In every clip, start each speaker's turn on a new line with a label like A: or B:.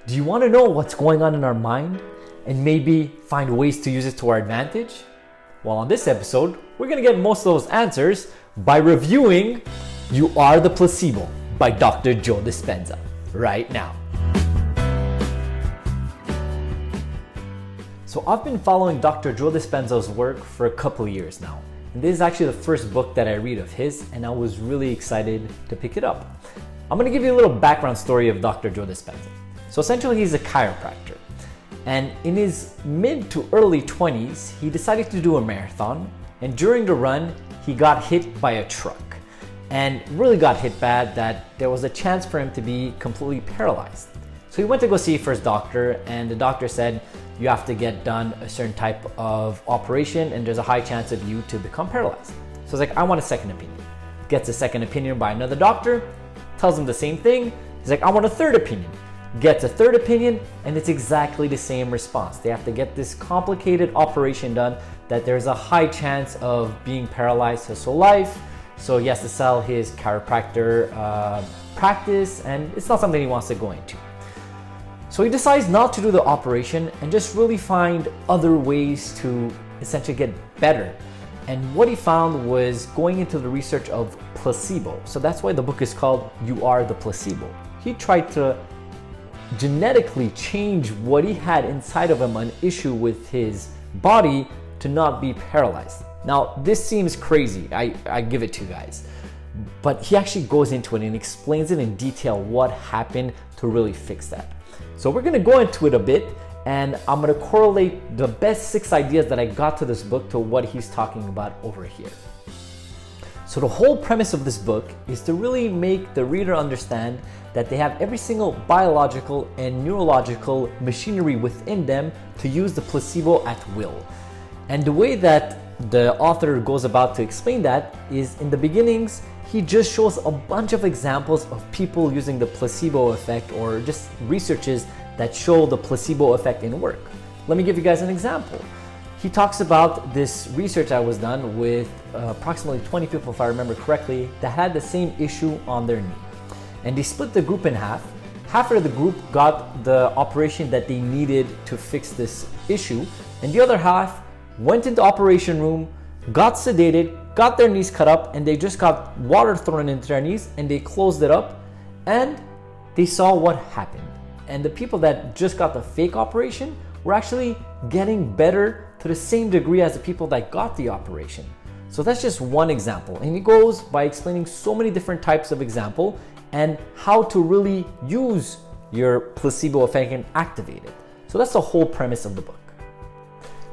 A: Do you want to know what's going on in our mind and maybe find ways to use it to our advantage? Well, on this episode, we're going to get most of those answers by reviewing You Are the Placebo by Dr. Joe Dispenza right now. So I've been following Dr. Joe Dispenza's work for a couple of years now. And this is actually the first book that I read of his, and I was really excited to pick it up. I'm going to give you a little background story of Dr. Joe Dispenza. So essentially, he's a chiropractor. And in his mid to early 20s, he decided to do a marathon. And during the run, he got hit by a truck. And really got hit bad that there was a chance for him to be completely paralyzed. So he went to go see his first doctor, and the doctor said, you have to get done a certain type of operation and there's a high chance of you to become paralyzed. So he's like, I want a second opinion. Gets a second opinion by another doctor, tells him the same thing. He's like, I want a third opinion. Gets a third opinion, and it's exactly the same response. They have to get this complicated operation done that there's a high chance of being paralyzed his whole life. So he has to sell his chiropractor practice, and it's not something he wants to go into. So he decides not to do the operation and just really find other ways to essentially get better. And what he found was going into the research of placebo. So that's why the book is called You Are the Placebo. He tried to genetically change what he had inside of him, an issue with his body, to not be paralyzed. Now, this seems crazy. I give it to you guys. But he actually goes into it and explains it in detail what happened to really fix that. So we're going to go into it a bit, and I'm going to correlate the best 6 ideas that I got to this book to what he's talking about over here. So the whole premise of this book is to really make the reader understand that they have every single biological and neurological machinery within them to use the placebo at will. And the way that the author goes about to explain that is, in the beginnings, he just shows a bunch of examples of people using the placebo effect, or just researches that show the placebo effect in work. Let me give you guys an example. He talks about this research that was done with approximately 20 people, if I remember correctly, that had the same issue on their knee. And they split the group in half. Half of the group got the operation that they needed to fix this issue, and the other half went into the operation room, got sedated, got their knees cut up, and they just got water thrown into their knees, and they closed it up, and they saw what happened. And the people that just got the fake operation were actually getting better to the same degree as the people that got the operation. So that's just one example. And he goes by explaining so many different types of example and how to really use your placebo effect and activate it. So that's the whole premise of the book.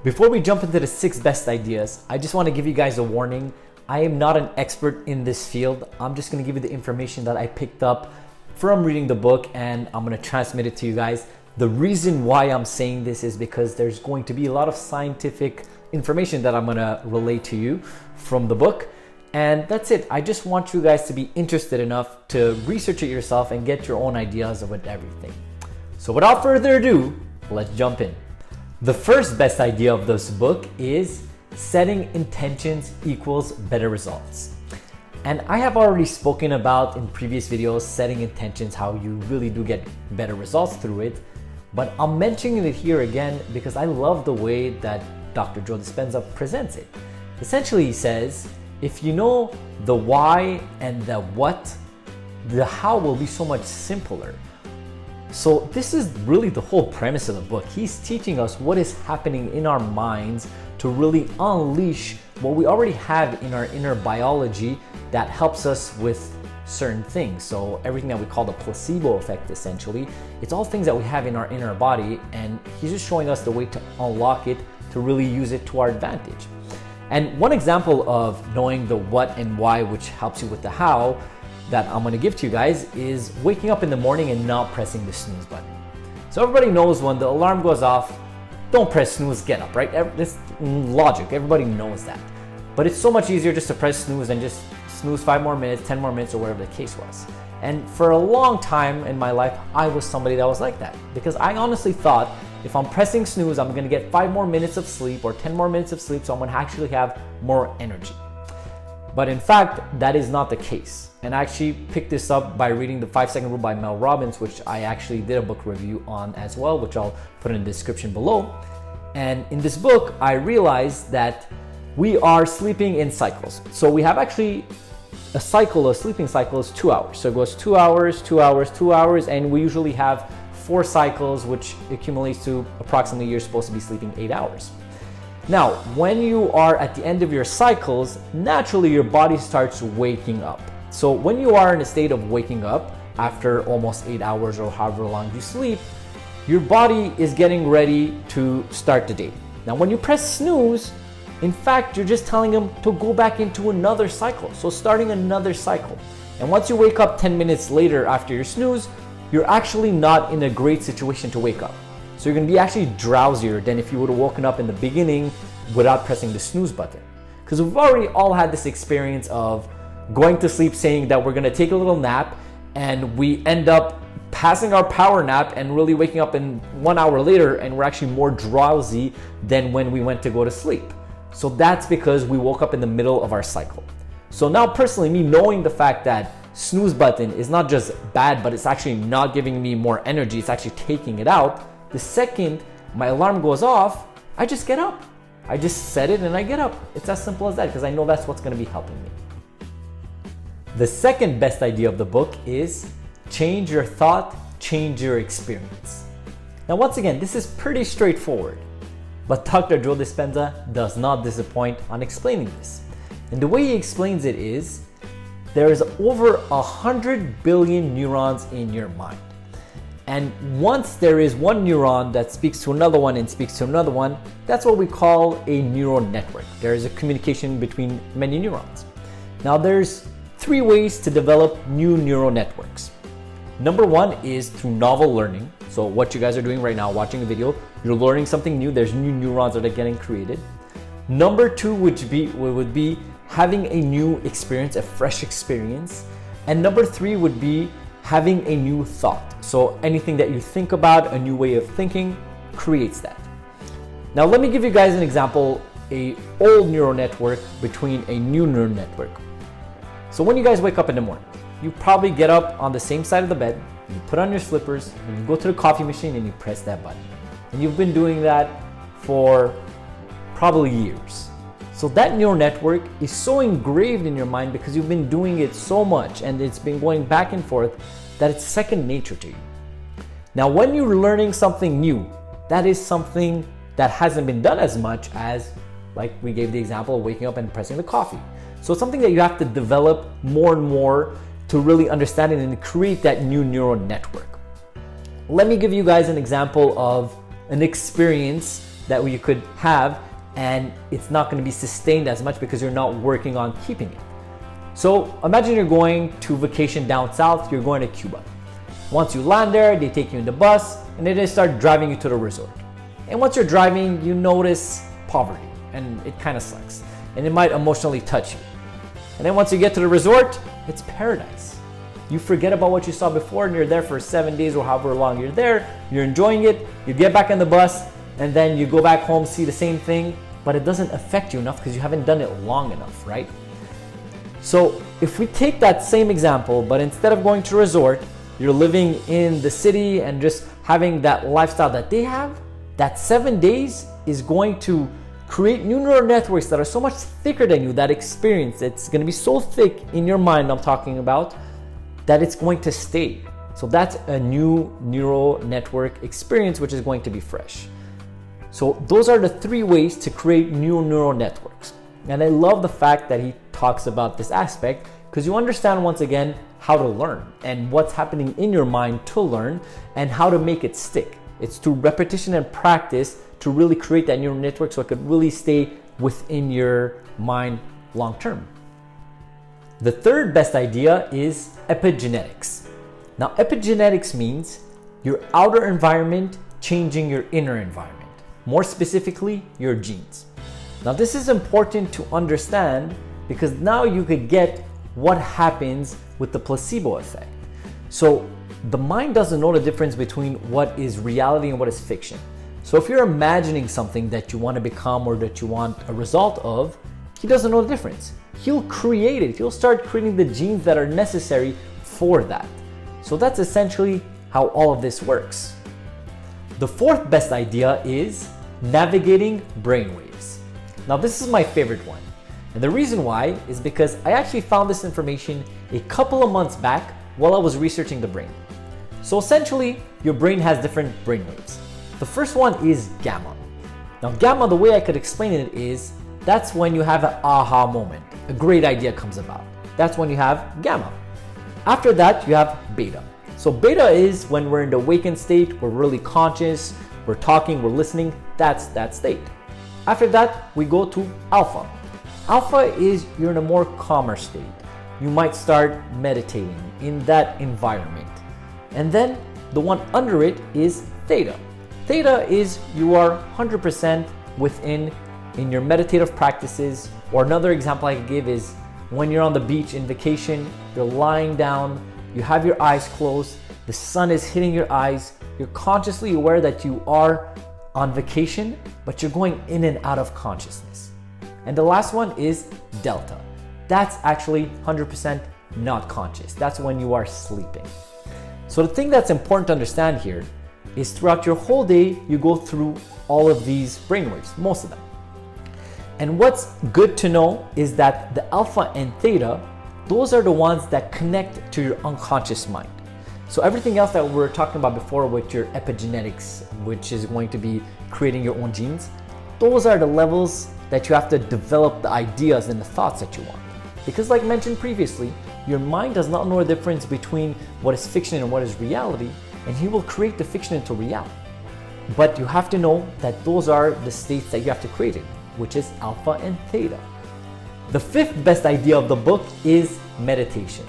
A: Before we jump into the 6 best ideas, I just want to give you guys a warning. I am not an expert in this field. I'm just going to give you the information that I picked up from reading the book, and I'm going to transmit it to you guys. The reason why I'm saying this is because there's going to be a lot of scientific information that I'm going to relay to you from the book. And that's it. I just want you guys to be interested enough to research it yourself and get your own ideas of everything. So without further ado, let's jump in. The first best idea of this book is setting intentions equals better results. And I have already spoken about in previous videos setting intentions, how you really do get better results through it. But I'm mentioning it here again because I love the way that Dr. Joe Dispenza presents it. Essentially, he says, if you know the why and the what, the how will be so much simpler. So this is really the whole premise of the book. He's teaching us what is happening in our minds to really unleash what we already have in our inner biology that helps us with certain things. So everything that we call the placebo effect, essentially, it's all things that we have in our inner body, and he's just showing us the way to unlock it, to really use it to our advantage. And one example of knowing the what and why, which helps you with the how, that I'm going to give to you guys is waking up in the morning and not pressing the snooze button. So everybody knows when the alarm goes off, don't press snooze, get up, right? This logic, everybody knows that. But it's so much easier just to press snooze and just snooze 5 more minutes, 10 more minutes, or whatever the case was. And for a long time in my life, I was somebody that was like that, because I honestly thought if I'm pressing snooze, I'm going to get 5 more minutes of sleep or 10 more minutes of sleep, so I'm going to actually have more energy. But in fact, that is not the case. And I actually picked this up by reading the 5-Second Rule by Mel Robbins, which I actually did a book review on as well, which I'll put in the description below. And in this book, I realized that we are sleeping in cycles. So we have actually a sleeping cycle is 2 hours. So it goes 2 hours, 2 hours, 2 hours, and we usually have 4 cycles, which accumulates to approximately you're supposed to be sleeping 8 hours. Now, when you are at the end of your cycles, naturally your body starts waking up. So when you are in a state of waking up after almost 8 hours or however long you sleep, your body is getting ready to start the day. Now, when you press snooze, in fact, you're just telling them to go back into another cycle. So starting another cycle. And once you wake up 10 minutes later after your snooze, you're actually not in a great situation to wake up. So you're gonna be actually drowsier than if you would have woken up in the beginning without pressing the snooze button. Because we've already all had this experience of going to sleep saying that we're gonna take a little nap, and we end up passing our power nap and really waking up in 1 hour later, and we're actually more drowsy than when we went to go to sleep. So that's because we woke up in the middle of our cycle. So now personally, me knowing the fact that snooze button is not just bad, but it's actually not giving me more energy, it's actually taking it out. The second my alarm goes off, I just get up. I just set it and I get up. It's as simple as that, because I know that's what's gonna be helping me. The second best idea of the book is change your thought, change your experience. Now, once again, this is pretty straightforward, but Dr. Joe Dispenza does not disappoint on explaining this. And the way he explains it is, there is over 100 billion neurons in your mind. And once there is one neuron that speaks to another one and speaks to another one, that's what we call a neural network. There is a communication between many neurons. Now, there's 3 ways to develop new neural networks. Number 1 is through novel learning. So what you guys are doing right now, watching a video, you're learning something new, there's new neurons that are getting created. Number 2 would be having a new experience, a fresh experience. And number 3 would be having a new thought. So anything that you think about, a new way of thinking, creates that. Now let me give you guys an example, a old neural network between a new neural network. So when you guys wake up in the morning, you probably get up on the same side of the bed, you put on your slippers, and you go to the coffee machine and you press that button. And you've been doing that for probably years. So that neural network is so engraved in your mind because you've been doing it so much and it's been going back and forth that it's second nature to you. Now, when you're learning something new, that is something that hasn't been done as much as, like we gave the example of waking up and pressing the coffee. So it's something that you have to develop more and more to really understand it and create that new neural network. Let me give you guys an example of an experience that you could have, and it's not going to be sustained as much because you're not working on keeping it. So imagine you're going to vacation down south, you're going to Cuba. Once you land there, they take you in the bus and then they start driving you to the resort. And once you're driving, you notice poverty and it kind of sucks. And it might emotionally touch you. And then once you get to the resort, it's paradise. You forget about what you saw before and you're there for 7 days or however long you're there, you're enjoying it, you get back on the bus, and then you go back home, see the same thing, but it doesn't affect you enough because you haven't done it long enough, right? So if we take that same example, but instead of going to a resort, you're living in the city and just having that lifestyle that they have, that 7 days is going to create new neural networks that are so much thicker than you, that experience, it's going to be so thick in your mind, I'm talking about, that it's going to stay. So that's a new neural network experience, which is going to be fresh. So those are the 3 ways to create new neural networks. And I love the fact that he talks about this aspect because you understand once again how to learn and what's happening in your mind to learn and how to make it stick. It's through repetition and practice to really create that neural network so it could really stay within your mind long term. The third best idea is epigenetics. Now, epigenetics means your outer environment changing your inner environment. More specifically, your genes. Now, this is important to understand because now you could get what happens with the placebo effect. So the mind doesn't know the difference between what is reality and what is fiction. So if you're imagining something that you want to become or that you want a result of, he doesn't know the difference. He'll create it. He'll start creating the genes that are necessary for that. So that's essentially how all of this works. The fourth best idea is navigating brainwaves. Now this is my favorite one. And the reason why is because I actually found this information a couple of months back while I was researching the brain. So essentially, your brain has different brainwaves. The first one is gamma. Now gamma, the way I could explain it is, that's when you have an aha moment. A great idea comes about. That's when you have gamma. After that, you have beta. So beta is when we're in the awakened state, we're really conscious, we're talking, we're listening, that's that state. After that, we go to alpha. Alpha is you're in a more calmer state. You might start meditating in that environment. And then the one under it is theta. Theta is you are 100% within in your meditative practices. Or another example I could give is when you're on the beach in vacation, you're lying down, you have your eyes closed, the sun is hitting your eyes, you're consciously aware that you are on vacation, but you're going in and out of consciousness. And the last one is delta. That's actually 100% not conscious. That's when you are sleeping. So the thing that's important to understand here is throughout your whole day, you go through all of these brainwaves, most of them. And what's good to know is that the alpha and theta, those are the ones that connect to your unconscious mind. So everything else that we were talking about before with your epigenetics, which is going to be creating your own genes, those are the levels that you have to develop the ideas and the thoughts that you want. Because like mentioned previously, your mind does not know the difference between what is fiction and what is reality, and he will create the fiction into reality. But you have to know that those are the states that you have to create it, which is alpha and theta. The fifth best idea of the book is meditation.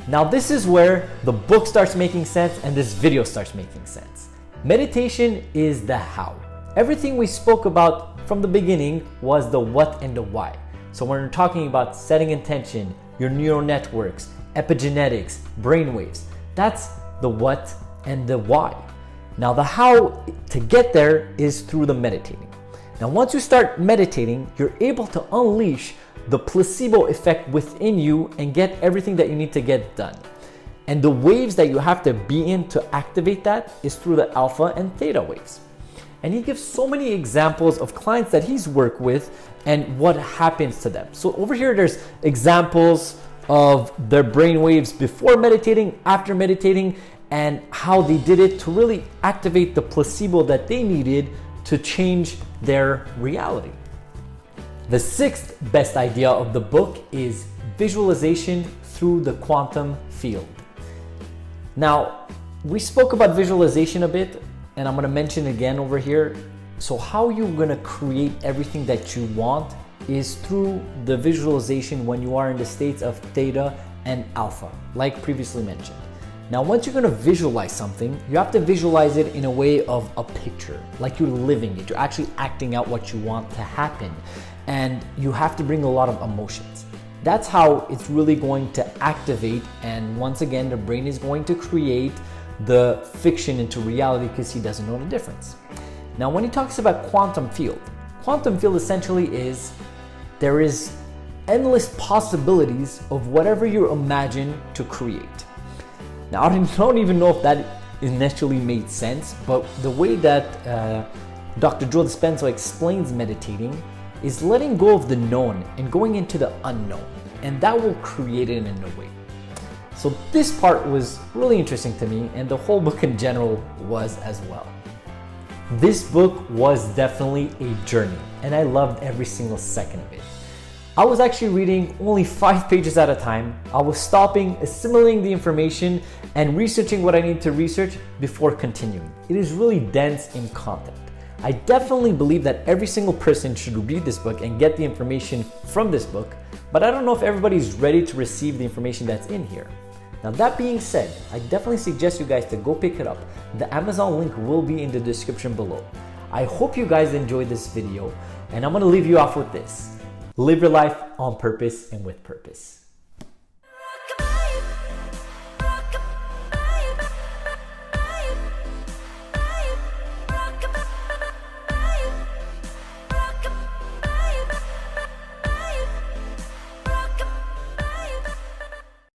A: Now this is where the book starts making sense and this video starts making sense. Meditation is the how. Everything we spoke about from the beginning was the what and the why. So when we're talking about setting intention, your neural networks, epigenetics, brainwaves, that's the what and the why. Now the how to get there is through the meditating. Now once you start meditating, you're able to unleash the placebo effect within you and get everything that you need to get done. And the waves that you have to be in to activate that is through the alpha and theta waves. And he gives so many examples of clients that he's worked with and what happens to them. So over here, there's examples of their brain waves before meditating, after meditating, and how they did it to really activate the placebo that they needed to change their reality. The sixth best idea of the book is visualization through the quantum field. Now, we spoke about visualization a bit, and I'm going to mention again over here. So how you're going to create everything that you want is through the visualization when you are in the states of theta and alpha, like previously mentioned. Now, once you're going to visualize something, you have to visualize it in a way of a picture, like you're living it. You're actually acting out what you want to happen. And you have to bring a lot of emotions. That's how it's really going to activate. And once again, the brain is going to create the fiction into reality because he doesn't know the difference. Now, when he talks about quantum field essentially is there is endless possibilities of whatever you imagine to create. Now, I don't even know if that initially made sense, but the way that Dr. Joe Dispenza explains meditating is letting go of the known and going into the unknown, and that will create it in a way. So this part was really interesting to me, and the whole book in general was as well. This book was definitely a journey, and I loved every single second of it. I was actually reading only 5 pages at a time. I was stopping, assimilating the information, and researching what I need to research before continuing. It is really dense in content. I definitely believe that every single person should read this book and get the information from this book, but I don't know if everybody's ready to receive the information that's in here. Now that being said, I definitely suggest you guys to go pick it up. The Amazon link will be in the description below. I hope you guys enjoyed this video, and I'm gonna leave you off with this. Live your life on purpose and with purpose.